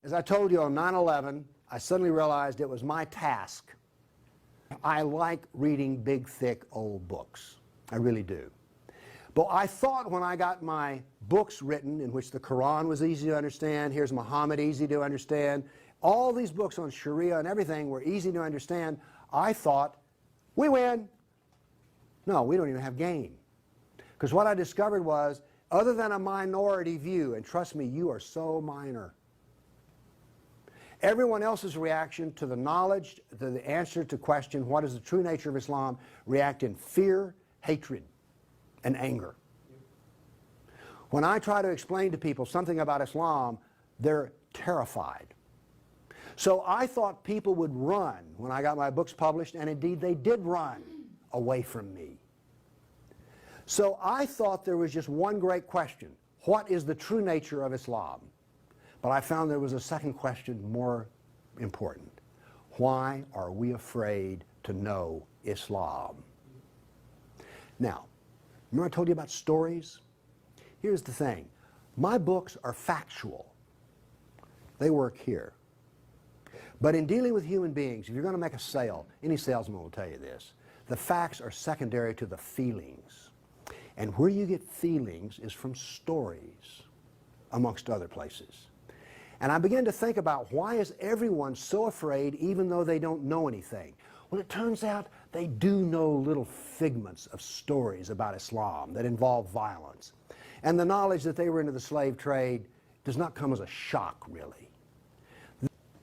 As I told you on 9/11, I suddenly realized it was my task. I like reading big, thick, old books. I really do. But I thought when I got my books written, in which the Quran was easy to understand, here's Muhammad, easy to understand, all these books on Sharia and everything were easy to understand, I thought, we win. No, we don't even have game. Because what I discovered was, other than a minority view, and trust me, you are so minor, everyone else's reaction to the knowledge, to the answer to question, what is the true nature of Islam, react in fear, hatred, and anger. When I try to explain to people something about Islam, they're terrified. So I thought people would run when I got my books published, and indeed they did run away from me. So I thought there was just one great question: what is the true nature of Islam? But I found there was a second question more important. Why are we afraid to know Islam? Now, remember I told you about stories? Here's the thing. My books are factual. They work here. But in dealing with human beings, if you're going to make a sale, any salesman will tell you this, the facts are secondary to the feelings. And where you get feelings is from stories, amongst other places. And I began to think about, why is everyone so afraid even though they don't know anything? Well, it turns out they do know little figments of stories about Islam that involve violence. And the knowledge that they were into the slave trade does not come as a shock, really.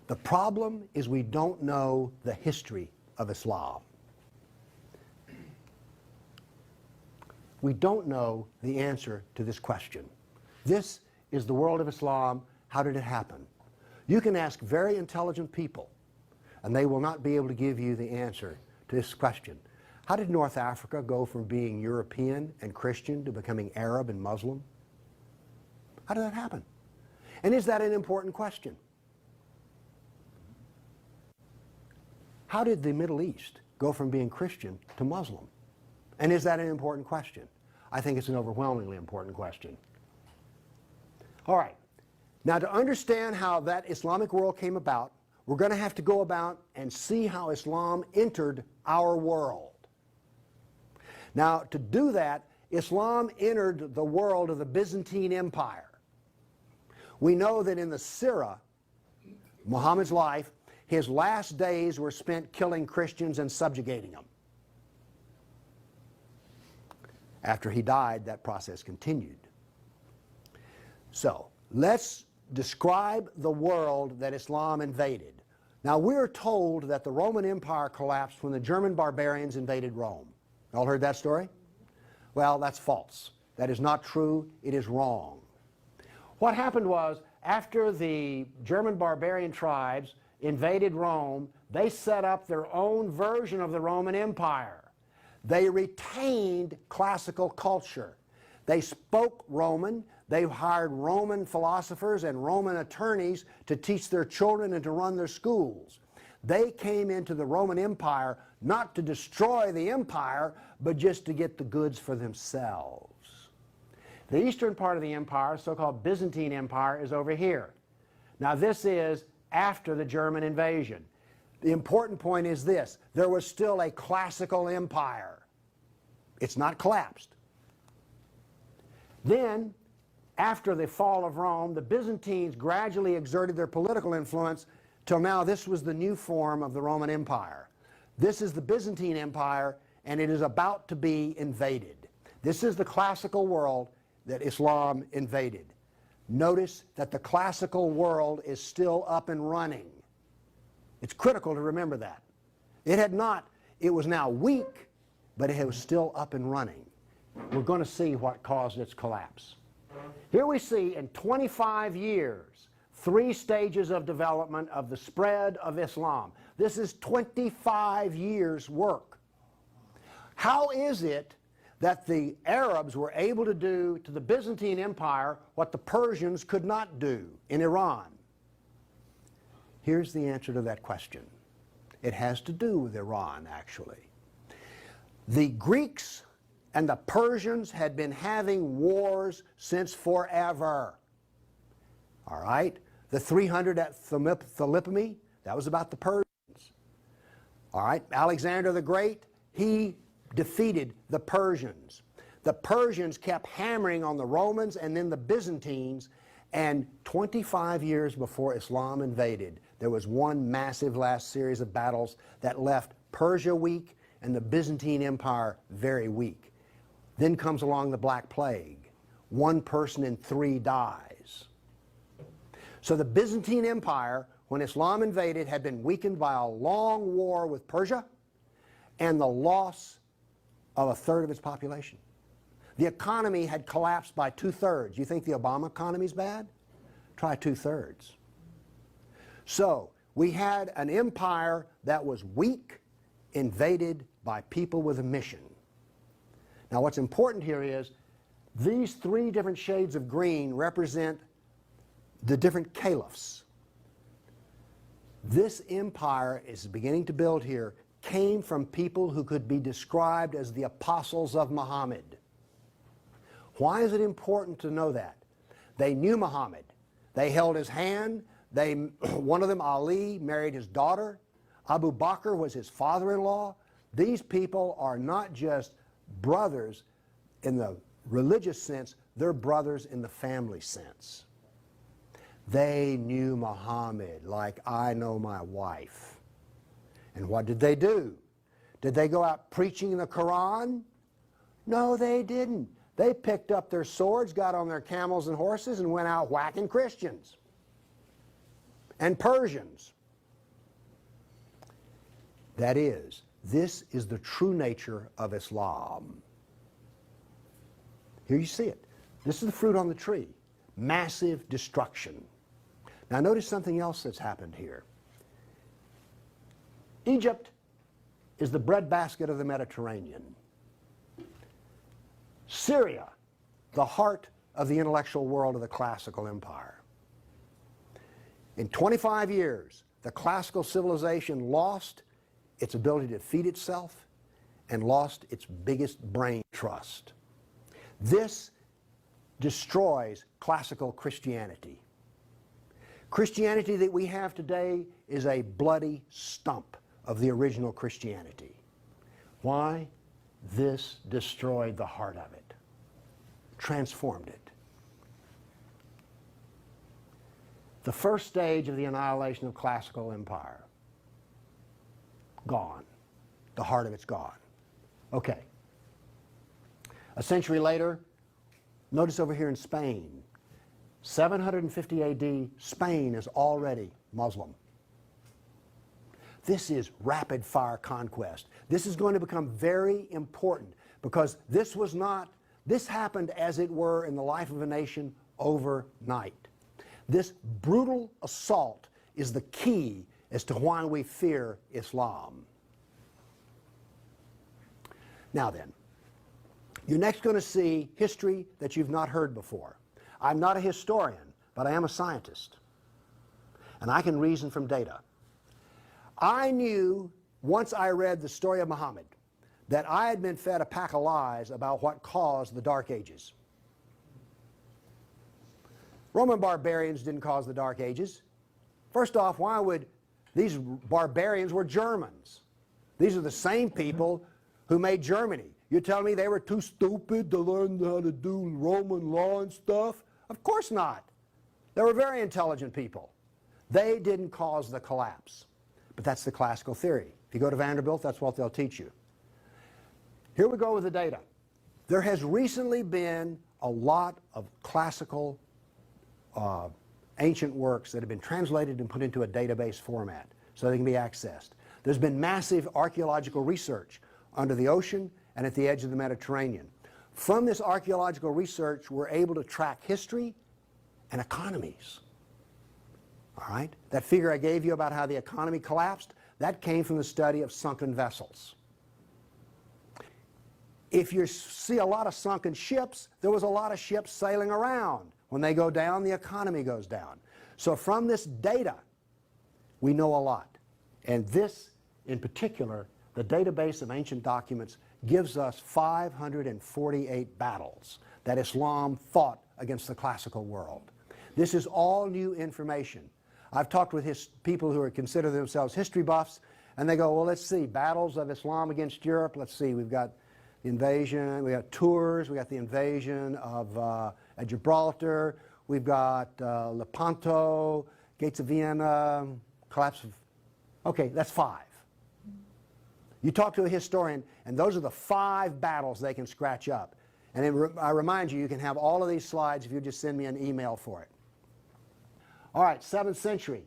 The problem is we don't know the history of Islam. We don't know the answer to this question. This is the world of Islam. How did it happen? You can ask very intelligent people, and they will not be able to give you the answer to this question. How did North Africa go from being European and Christian to becoming Arab and Muslim? How did that happen? And is that an important question? How did the Middle East go from being Christian to Muslim? And is that an important question? I think it's an overwhelmingly important question. All right. Now, to understand how that Islamic world came about, we're going to have to go about and see how Islam entered our world. Now, to do that, Islam entered the world of the Byzantine Empire. We know that in the Sirah, Muhammad's life, his last days were spent killing Christians and subjugating them. After he died, that process continued. So, let's describe the world that Islam invaded. Now, we're told that the Roman Empire collapsed when the German barbarians invaded Rome. All heard that story? Well, that's false. That is not true. It is wrong. What happened was, after the German barbarian tribes invaded Rome, they set up their own version of the Roman Empire. They retained classical culture. They spoke Roman. They hired Roman philosophers and Roman attorneys to teach their children and to run their schools. They came into the Roman Empire not to destroy the empire, but just to get the goods for themselves. The eastern part of the empire, so-called Byzantine Empire, is over here. Now, this is after the German invasion. The important point is this: there was still a classical empire. It's not collapsed. Then, after the fall of Rome, the Byzantines gradually exerted their political influence till now this was the new form of the Roman Empire. This is the Byzantine Empire, and it is about to be invaded. This is the classical world that Islam invaded. Notice that the classical world is still up and running. It's critical to remember that. It was now weak, but it was still up and running. We're going to see what caused its collapse. Here we see in 25 years, 3 stages of development of the spread of Islam. This is 25 years' work. How is it that the Arabs were able to do to the Byzantine Empire what the Persians could not do in Iran? Here's the answer to that question. It has to do with Iran, actually. The Greeks and the Persians had been having wars since forever. All right? The 300 at Thermopylae, that was about the Persians. All right, Alexander the Great, he defeated the Persians. The Persians kept hammering on the Romans and then the Byzantines, and 25 years before Islam invaded, there was one massive last series of battles that left Persia weak and the Byzantine Empire very weak. Then comes along the Black Plague. 1 person in 3 dies. So the Byzantine Empire, when Islam invaded, had been weakened by a long war with Persia and the loss of 1/3 of its population. The economy had collapsed by 2/3. You think the Obama economy is bad? Try 2/3. So we had an empire that was weak, invaded by people with a mission. Now what's important here is these 3 different shades of green represent the different caliphs. This empire is beginning to build here came from people who could be described as the apostles of Muhammad. Why is it important to know that? They knew Muhammad. They held his hand. One of them, Ali, married his daughter. Abu Bakr was his father-in-law. These people are not just brothers in the religious sense, they're brothers in the family sense. They knew Muhammad like I know my wife. And what did they do? Did they go out preaching the Quran? No, they didn't. They picked up their swords, got on their camels and horses, and went out whacking Christians and Persians. That is, this is the true nature of Islam. Here you see it. This is the fruit on the tree. Massive destruction. Now notice something else that's happened here. Egypt is the breadbasket of the Mediterranean. Syria, the heart of the intellectual world of the classical empire. In 25 years, the classical civilization lost its ability to feed itself and lost its biggest brain trust. This destroys classical Christianity. Christianity that we have today is a bloody stump of the original Christianity. Why? This destroyed the heart of it, transformed it. The first stage of the annihilation of classical empire, gone. The heart of it's gone. Okay. A century later, notice over here in Spain, 750 AD, Spain is already Muslim. This is rapid fire conquest. This is going to become very important because this happened as it were in the life of a nation overnight. This brutal assault is the key as to why we fear Islam. Now then, you're next going to see history that you've not heard before. I'm not a historian, but I am a scientist. And I can reason from data. I knew, once I read the story of Muhammad, that I had been fed a pack of lies about what caused the Dark Ages. Roman barbarians didn't cause the Dark Ages. First off, why would these barbarians were Germans? These are the same people who made Germany. You're telling me they were too stupid to learn how to do Roman law and stuff? Of course not. They were very intelligent people. They didn't cause the collapse. But that's the classical theory. If you go to Vanderbilt, that's what they'll teach you. Here we go with the data. There has recently been a lot of classical ancient works that have been translated and put into a database format so they can be accessed. There's been massive archaeological research under the ocean and at the edge of the Mediterranean. From this archaeological research, we're able to track history and economies. All right? That figure I gave you about how the economy collapsed, that came from the study of sunken vessels. If you see a lot of sunken ships, there was a lot of ships sailing around. When they go down, the economy goes down. So from this data, we know a lot. And this, in particular, the database of ancient documents, gives us 548 battles that Islam fought against the classical world. This is all new information. I've talked with people who consider themselves history buffs, and they go, well, let's see, battles of Islam against Europe. Let's see, we've got the invasion, we got Tours, we got the invasion of Gibraltar, we've got Lepanto, Gates of Vienna, collapse of... Okay, that's 5. You talk to a historian, and those are the 5 battles they can scratch up. And I remind you, you can have all of these slides if you just send me an email for it. All right, 7th century.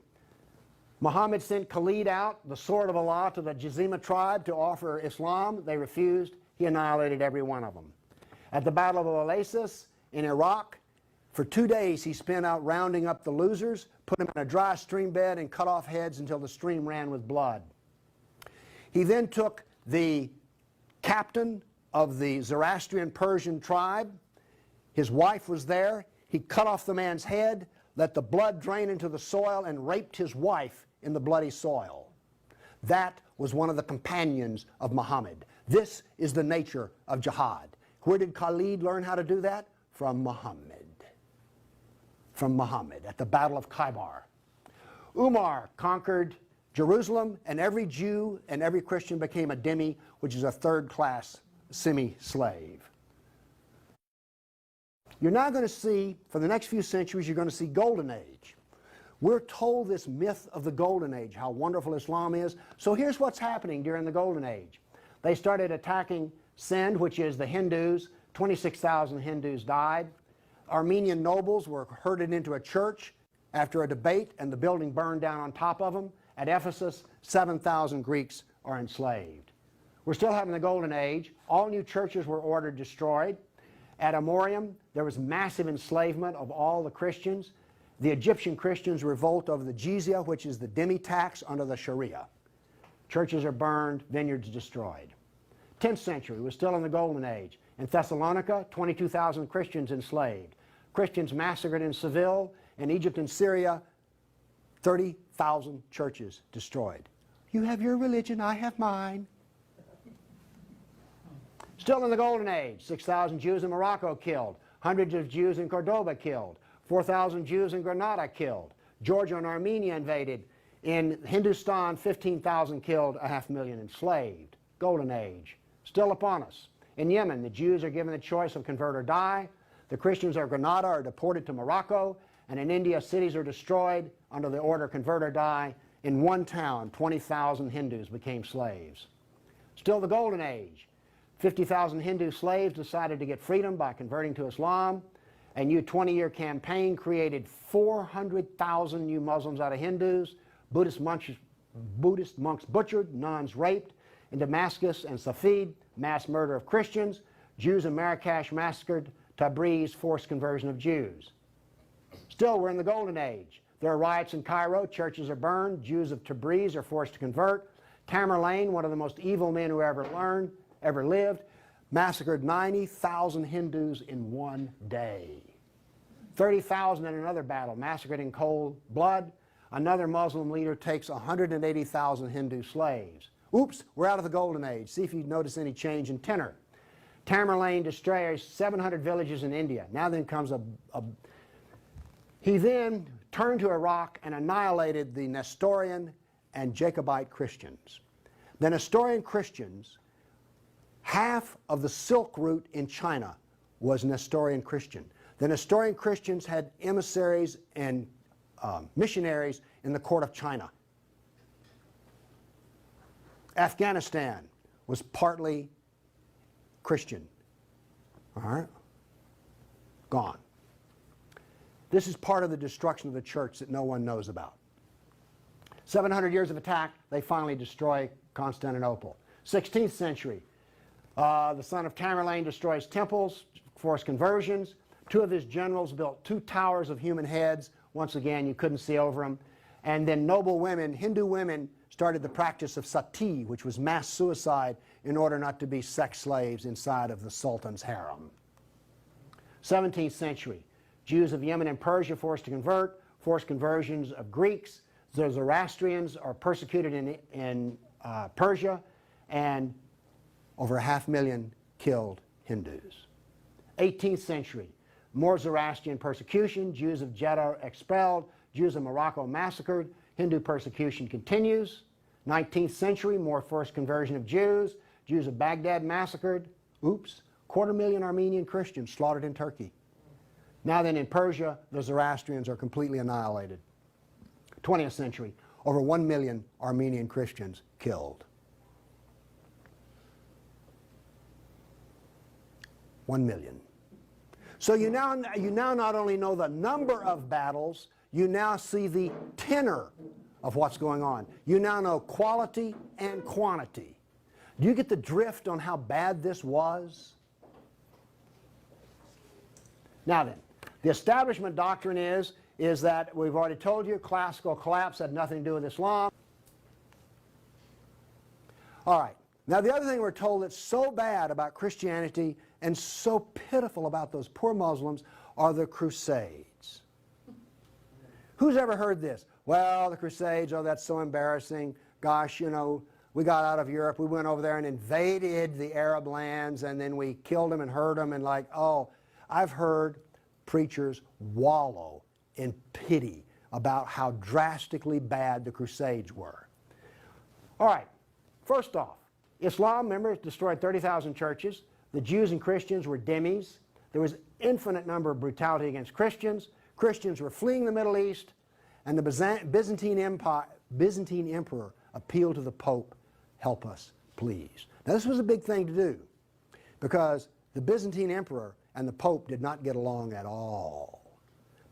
Muhammad sent Khalid out, the sword of Allah, to the Jazima tribe to offer Islam. They refused. He annihilated every one of them. At the Battle of Oasis in Iraq, for 2 days he spent out rounding up the losers, put them in a dry stream bed, and cut off heads until the stream ran with blood. He then took the captain of the Zoroastrian Persian tribe. His wife was there. He cut off the man's head, let the blood drain into the soil, and raped his wife in the bloody soil. That was one of the companions of Muhammad. This is the nature of jihad. Where did Khalid learn how to do that? From Muhammad. From Muhammad at the Battle of Khaybar. Umar conquered Jerusalem, and every Jew and every Christian became a dhimmi, which is a third-class semi-slave. You're now going to see, for the next few centuries, you're going to see Golden Age. We're told this myth of the Golden Age, how wonderful Islam is. So here's what's happening during the Golden Age. They started attacking Sind, which is the Hindus. 26,000 Hindus died. Armenian nobles were herded into a church after a debate, and the building burned down on top of them. At Ephesus, 7,000 Greeks are enslaved. We're still having the Golden Age. All new churches were ordered destroyed. At Amorium, there was massive enslavement of all the Christians. The Egyptian Christians revolt over the jizya, which is the dhimmi tax under the Sharia. Churches are burned, vineyards destroyed. 10th century was still in the Golden Age. In Thessalonica, 22,000 Christians enslaved. Christians massacred in Seville. In Egypt and Syria, 30,000 churches destroyed. You have your religion, I have mine. Still in the Golden Age, 6,000 Jews in Morocco killed, hundreds of Jews in Cordoba killed, 4,000 Jews in Granada killed, Georgia and Armenia invaded. In Hindustan, 15,000 killed, 500,000 enslaved. Golden Age, still upon us. In Yemen, the Jews are given the choice of convert or die. The Christians of Granada are deported to Morocco. And in India, cities are destroyed under the order convert or die. In one town, 20,000 Hindus became slaves. Still the Golden Age. 50,000 Hindu slaves decided to get freedom by converting to Islam. A new 20-year campaign created 400,000 new Muslims out of Hindus. Buddhist monks butchered, nuns raped. In Damascus and Safed, mass murder of Christians. Jews in Marrakesh massacred. Tabriz, forced conversion of Jews. Still, we're in the Golden Age. There are riots in Cairo, churches are burned, Jews of Tabriz are forced to convert. Tamerlane, one of the most evil men who ever lived, massacred 90,000 Hindus in one day. 30,000 in another battle, massacred in cold blood. Another Muslim leader takes 180,000 Hindu slaves. Oops, we're out of the Golden Age. See if you notice any change in tenor. Tamerlane destroys 700 villages in India. Now then comes He then turned to Iraq and annihilated the Nestorian and Jacobite Christians. The Nestorian Christians, half of the Silk Route in China was Nestorian Christian. The Nestorian Christians had emissaries and missionaries in the court of China. Afghanistan was partly Christian. All right? Gone. This is part of the destruction of the church that no one knows about. 700 years of attack, they finally destroy Constantinople. 16th century, the son of Tamerlane destroys temples, forced conversions. 2 of his generals built 2 towers of human heads. Once again, you couldn't see over them. And then noble women, Hindu women, started the practice of sati, which was mass suicide in order not to be sex slaves inside of the Sultan's harem. 17th century, Jews of Yemen and Persia forced to convert, forced conversions of Greeks. The Zoroastrians are persecuted in Persia, and over 500,000 killed Hindus. 18th century, more Zoroastrian persecution, Jews of Jeddah expelled, Jews of Morocco massacred, Hindu persecution continues. 19th century, more forced conversion of Jews, Jews of Baghdad massacred. Oops, 250,000 Armenian Christians slaughtered in Turkey. Now then, in Persia, the Zoroastrians are completely annihilated. 20th century, over 1 million Armenian Christians killed. 1 million. So you now not only know the number of battles, you now see the tenor of what's going on. You now know quality and quantity. Do you get the drift on how bad this was? Now then, the establishment doctrine is that we've already told you classical collapse had nothing to do with Islam. All right. Now the other thing we're told that's so bad about Christianity and so pitiful about those poor Muslims are the Crusades. Who's ever heard this? Well, the Crusades, oh, that's so embarrassing. Gosh, you know, we got out of Europe, we went over there and invaded the Arab lands, and then we killed them and hurt them, and like, oh, I've heard preachers wallow in pity about how drastically bad the Crusades were. All right, first off, Islam, remember, destroyed 30,000 churches. The Jews and Christians were dhimmis. There was infinite number of brutality against Christians. Christians were fleeing the Middle East, and the Byzantine emperor appealed to the Pope, help us, please. Now this was a big thing to do, because the Byzantine emperor and the Pope did not get along at all.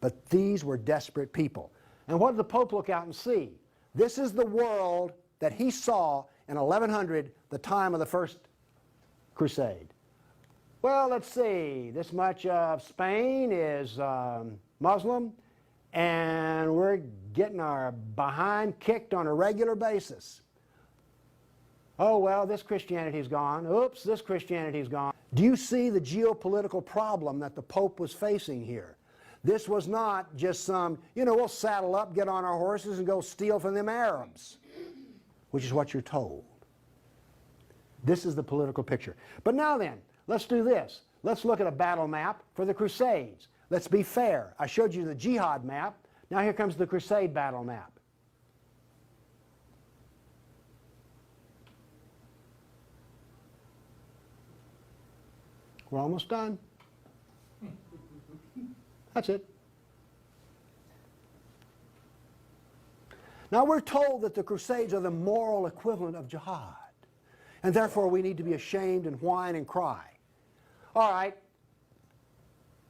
But these were desperate people. And what did the Pope look out and see? This is the world that he saw in 1100, the time of the First Crusade. Well, let's see, this much of Spain is Muslim, and we're getting our behind kicked on a regular basis. Oh, well, this Christianity's gone. Oops, this Christianity's gone. Do you see the geopolitical problem that the Pope was facing here? This was not just some, you know, we'll saddle up, get on our horses, and go steal from them Arabs, which is what you're told. This is the political picture. But now then, let's do this. Let's look at a battle map for the Crusades. Let's be fair. I showed you the jihad map. Now here comes the Crusade battle map. We're almost done. That's it. Now we're told that the Crusades are the moral equivalent of jihad, and therefore we need to be ashamed and whine and cry. All right,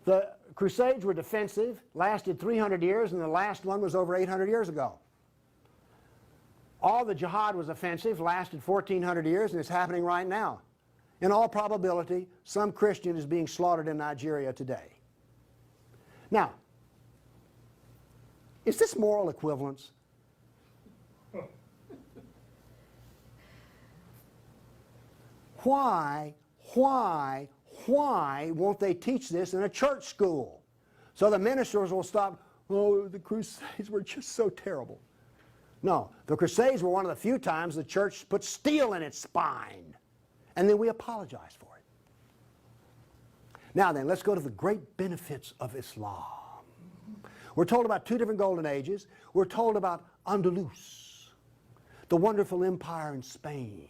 the Crusades were defensive, lasted 300 years, and the last one was over 800 years ago. All the jihad was offensive, lasted 1,400 years, and it's happening right now. In all probability, some Christian is being slaughtered in Nigeria today. Now, is this moral equivalence? Why won't they teach this in a church school? So the ministers will stop, oh, the Crusades were just so terrible. No, the Crusades were one of the few times the church put steel in its spine, and then we apologize for it. Now then, let's go to the great benefits of Islam. We're told about two different golden ages. We're told about Andalus, the wonderful empire in Spain,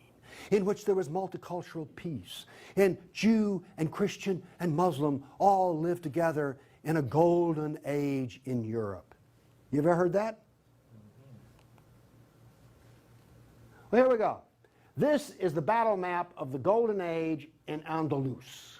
in which there was multicultural peace, and Jew and Christian and Muslim all lived together in a golden age in Europe. You ever heard that? Well, here we go. This is the battle map of the golden age in Andalus.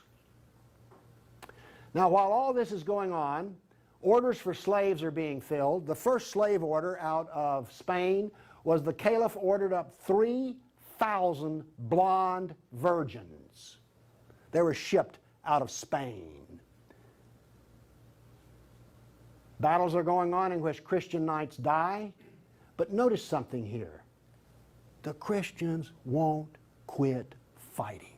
Now, while all this is going on, orders for slaves are being filled. The first slave order out of Spain was the Caliph ordered up 3,000 blonde virgins. They were shipped out of Spain. Battles are going on in which Christian knights die, but notice something here. The Christians won't quit fighting.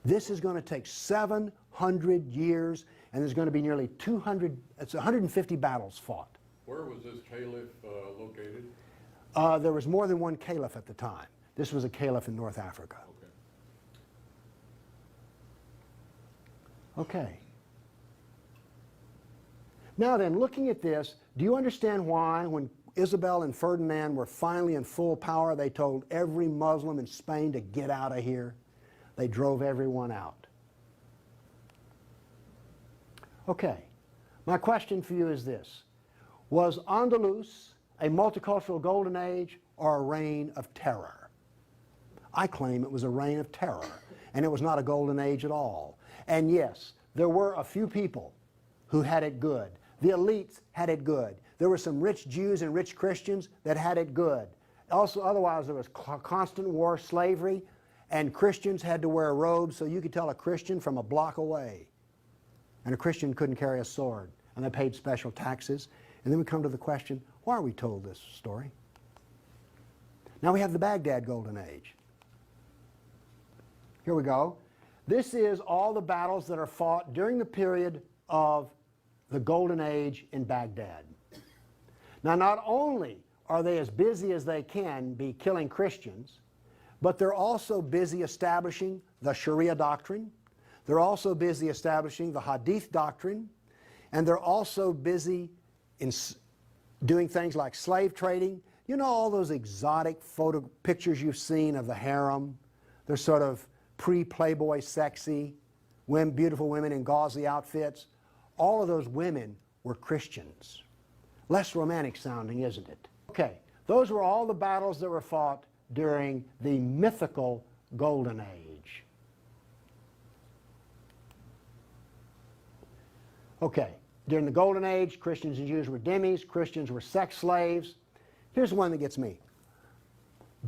This is going to take 700 years, and there's going to be nearly 150 battles fought. Where was this caliph located? There was more than one caliph at the time. This was a caliph in North Africa. Okay. Now then, looking at this, do you understand why when Isabel and Ferdinand were finally in full power, they told every Muslim in Spain to get out of here? They drove everyone out. Okay, my question for you is this. Was Andalus a multicultural golden age or a reign of terror? I claim it was a reign of terror, and it was not a golden age at all. And yes, there were a few people who had it good. The elites had it good. There were some rich Jews and rich Christians that had it good. Also, otherwise, there was constant war, slavery, and Christians had to wear robes so you could tell a Christian from a block away. And a Christian couldn't carry a sword, and they paid special taxes. And then we come to the question, why are we told this story? Now we have the Baghdad Golden Age. Here we go. This is all the battles that are fought during the period of the Golden Age in Baghdad. Now, not only are they as busy as they can be killing Christians, but they're also busy establishing the Sharia doctrine. They're also busy establishing the Hadith doctrine. And they're also busy in doing things like slave trading. You know all those exotic photo pictures you've seen of the harem? They're sort of pre-Playboy sexy, beautiful women in gauzy outfits. All of those women were Christians. Less romantic sounding, isn't it? Okay, those were all the battles that were fought during the mythical Golden Age. Okay, during the Golden Age, Christians and Jews were dhimmis, Christians were sex slaves. Here's one that gets me.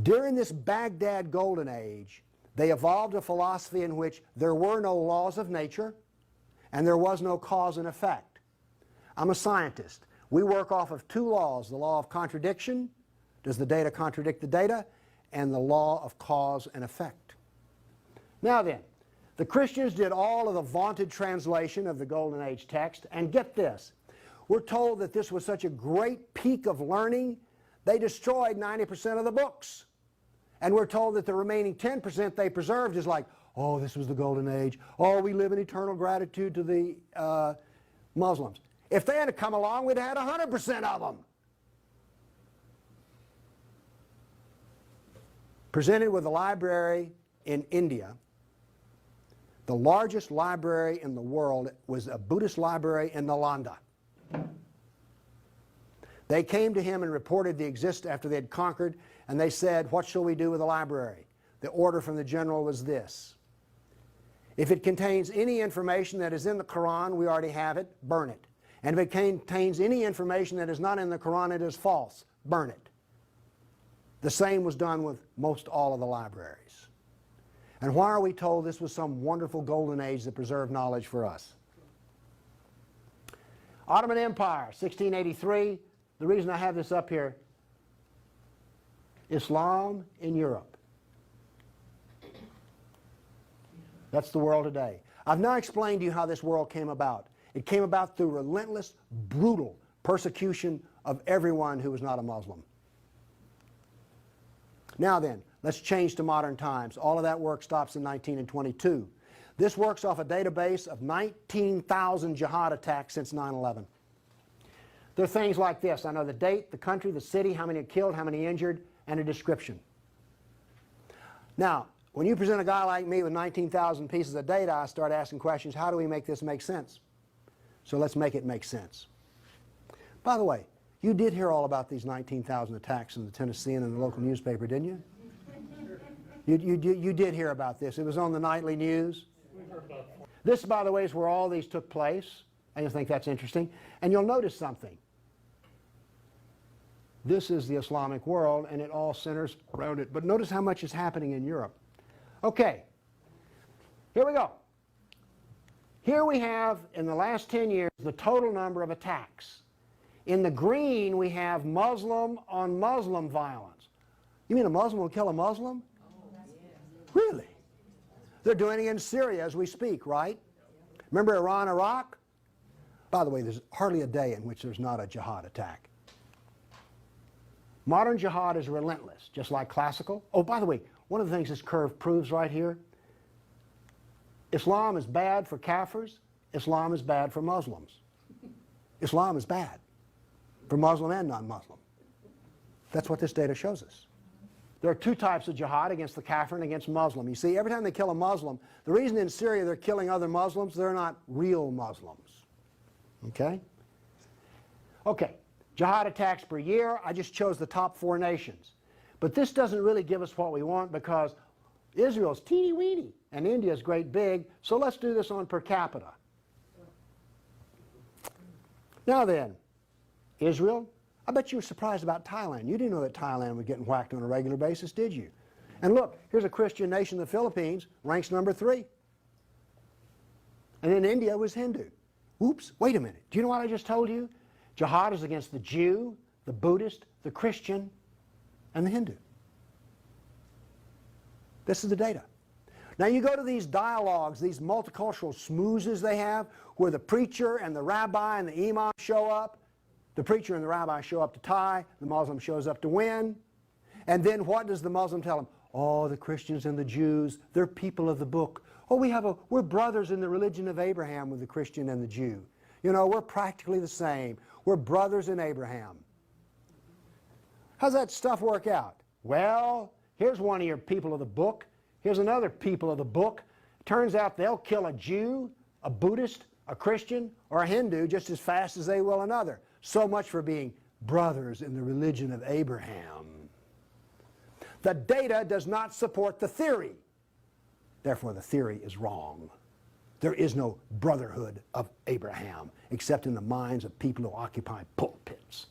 During this Baghdad Golden Age, they evolved a philosophy in which there were no laws of nature and there was no cause and effect. I'm a scientist. We work off of two laws, the law of contradiction, does the data contradict the data, and the law of cause and effect. Now then, the Christians did all of the vaunted translation of the Golden Age text, and get this, we're told that this was such a great peak of learning, they destroyed 90% of the books. And we're told that the remaining 10% they preserved is like, oh, this was the Golden Age. Oh, we live in eternal gratitude to the Muslims. If they had come along, we'd have had 100% of them. Presented with a library in India, the largest library in the world was a Buddhist library in Nalanda. They came to him and reported the existence after they had conquered, and they said, what shall we do with the library? The order from the general was this. If it contains any information that is in the Quran, we already have it, burn it. And if it contains any information that is not in the Quran, it is false, burn it. The same was done with most all of the libraries. And why are we told this was some wonderful golden age that preserved knowledge for us? Ottoman Empire, 1683. The reason I have this up here, Islam in Europe. That's the world today. I've now explained to you how this world came about. It came about through relentless, brutal persecution of everyone who was not a Muslim. Now then, let's change to modern times. All of that work stops in 1922. This works off a database of 19,000 jihad attacks since 9/11. There are things like this. I know the date, the country, the city, how many are killed, how many injured, and a description. Now, when you present a guy like me with 19,000 pieces of data, I start asking questions, how do we make this make sense? So let's make it make sense. By the way, you did hear all about these 19,000 attacks in the Tennessean and the local newspaper, didn't you? You did hear about this. It was on the nightly news. This, by the way, is where all these took place. And you'll think that's interesting. And you'll notice something. This is the Islamic world, and it all centers around it. But notice how much is happening in Europe. Okay, here we go. Here we have, in the last 10 years, the total number of attacks. In the green, we have Muslim on Muslim violence. You mean a Muslim will kill a Muslim? Really? They're doing it in Syria as we speak, right? Remember Iran, Iraq? By the way, there's hardly a day in which there's not a jihad attack. Modern jihad is relentless, just like classical. Oh, by the way, one of the things this curve proves right here, Islam is bad for Kafirs, Islam is bad for Muslims. Islam is bad for Muslim and non-Muslim. That's what this data shows us. There are two types of jihad, against the kafir and against Muslim. You see, every time they kill a Muslim, the reason in Syria they're killing other Muslims, they're not real Muslims. Okay? Okay, jihad attacks per year. I just chose the top 4 nations. But this doesn't really give us what we want because Israel's teeny weeny and India's great big, so let's do this on per capita. Now then, Israel, I bet you were surprised about Thailand. You didn't know that Thailand was getting whacked on a regular basis, did you? And look, here's a Christian nation, the Philippines, ranks number 3. And then India was Hindu. Oops, wait a minute. Do you know what I just told you? Jihad is against the Jew, the Buddhist, the Christian, and the Hindu. This is the data. Now you go to these dialogues, these multicultural smoozes they have, where the preacher and the rabbi and the imam show up. The preacher and the rabbi show up to tie, the Muslim shows up to win. And then what does the Muslim tell them? Oh, the Christians and the Jews, they're people of the book. Oh, we're brothers in the religion of Abraham with the Christian and the Jew. You know, we're practically the same. We're brothers in Abraham. How's that stuff work out? Well, here's one of your people of the book. Here's another people of the book. Turns out they'll kill a Jew, a Buddhist, a Christian, or a Hindu just as fast as they will another. So much for being brothers in the religion of Abraham. The data does not support the theory. Therefore, the theory is wrong. There is no brotherhood of Abraham except in the minds of people who occupy pulpits.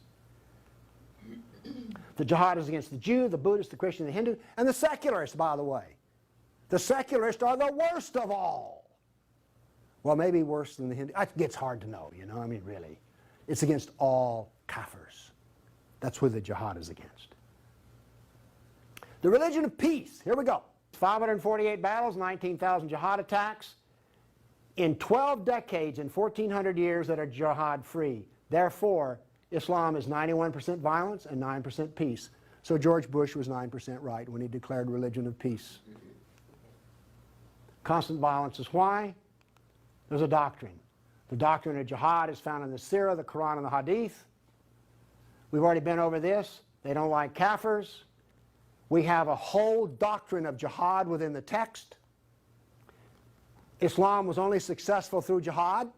The jihad is against the Jew, the Buddhist, the Christian, the Hindu, and the secularists, by the way. The secularists are the worst of all. Well, maybe worse than the Hindu. It gets hard to know, you know, I mean, really. It's against all kafirs. That's who the jihad is against. The religion of peace. Here we go. 548 battles, 19,000 jihad attacks. In 12 decades and 1,400 years that are jihad-free. Therefore, Islam is 91% violence and 9% peace. So George Bush was 9% right when he declared religion of peace. Constant violence is why? There's a doctrine. The doctrine of jihad is found in the Sirah, the Quran, and the Hadith. We've already been over this. They don't like kafirs. We have a whole doctrine of jihad within the text. Islam was only successful through jihad.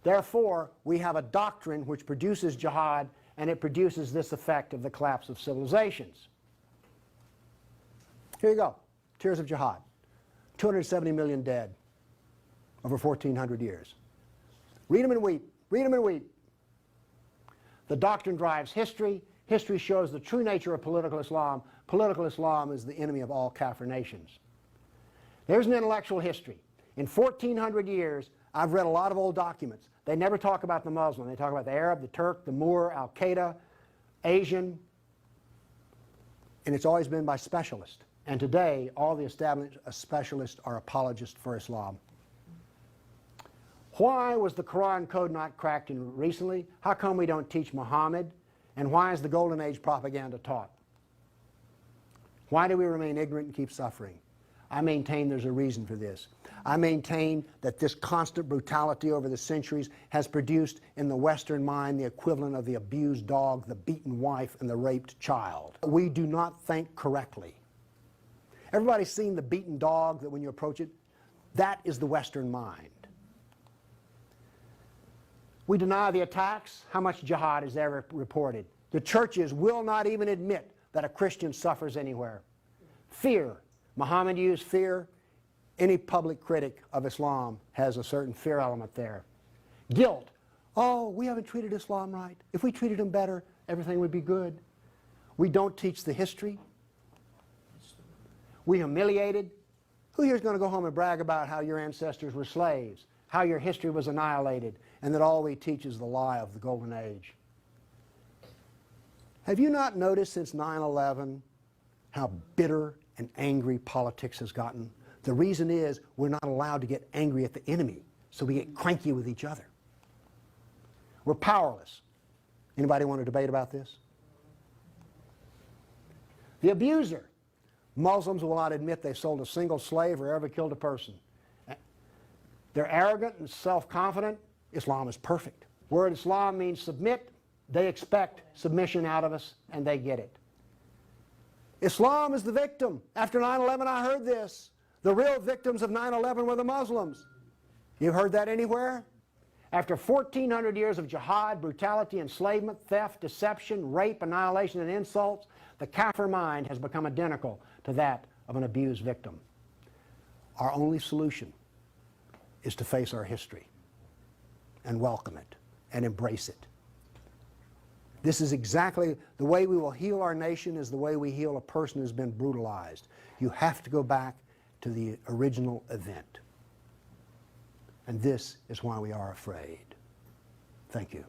Therefore, we have a doctrine which produces jihad, and it produces this effect of the collapse of civilizations. Here you go. Tears of jihad. 270 million dead over 1,400 years. Read them and weep. Read them and weep. The doctrine drives history. History shows the true nature of political Islam. Political Islam is the enemy of all kafir nations. There's an intellectual history. In 1,400 years, I've read a lot of old documents. They never talk about the Muslim. They talk about the Arab, the Turk, the Moor, Al-Qaeda, Asian, and it's always been by specialists. And today, all the established specialists are apologists for Islam. Why was the Quran code not cracked recently? How come we don't teach Muhammad? And why is the Golden Age propaganda taught? Why do we remain ignorant and keep suffering? I maintain there's a reason for this. I maintain that this constant brutality over the centuries has produced in the Western mind the equivalent of the abused dog, the beaten wife, and the raped child. We do not think correctly. Everybody's seen the beaten dog that when you approach it? That is the Western mind. We deny the attacks. How much jihad is ever reported? The churches will not even admit that a Christian suffers anywhere. Fear. Muhammad used fear. Any public critic of Islam has a certain fear element there. Guilt. Oh, we haven't treated Islam right. If we treated him better, everything would be good. We don't teach the history. We humiliated. Who here is going to go home and brag about how your ancestors were slaves, how your history was annihilated, and that all we teach is the lie of the Golden Age? Have you not noticed since 9/11 how bitter and angry politics has gotten? The reason is we're not allowed to get angry at the enemy, so we get cranky with each other. We're powerless. Anybody want to debate about this? The abuser. Muslims will not admit they sold a single slave or ever killed a person. They're arrogant and self-confident. Islam is perfect. Word Islam means submit. They expect submission out of us, and they get it. Islam is the victim. After 9/11, I heard this. The real victims of 9/11 were the Muslims. You've heard that anywhere? After 1,400 years of jihad, brutality, enslavement, theft, deception, rape, annihilation, and insults, the kafir mind has become identical to that of an abused victim. Our only solution is to face our history and welcome it and embrace it. This is exactly the way we will heal our nation, is the way we heal a person who's been brutalized. You have to go back to the original event. And this is why we are afraid. Thank you.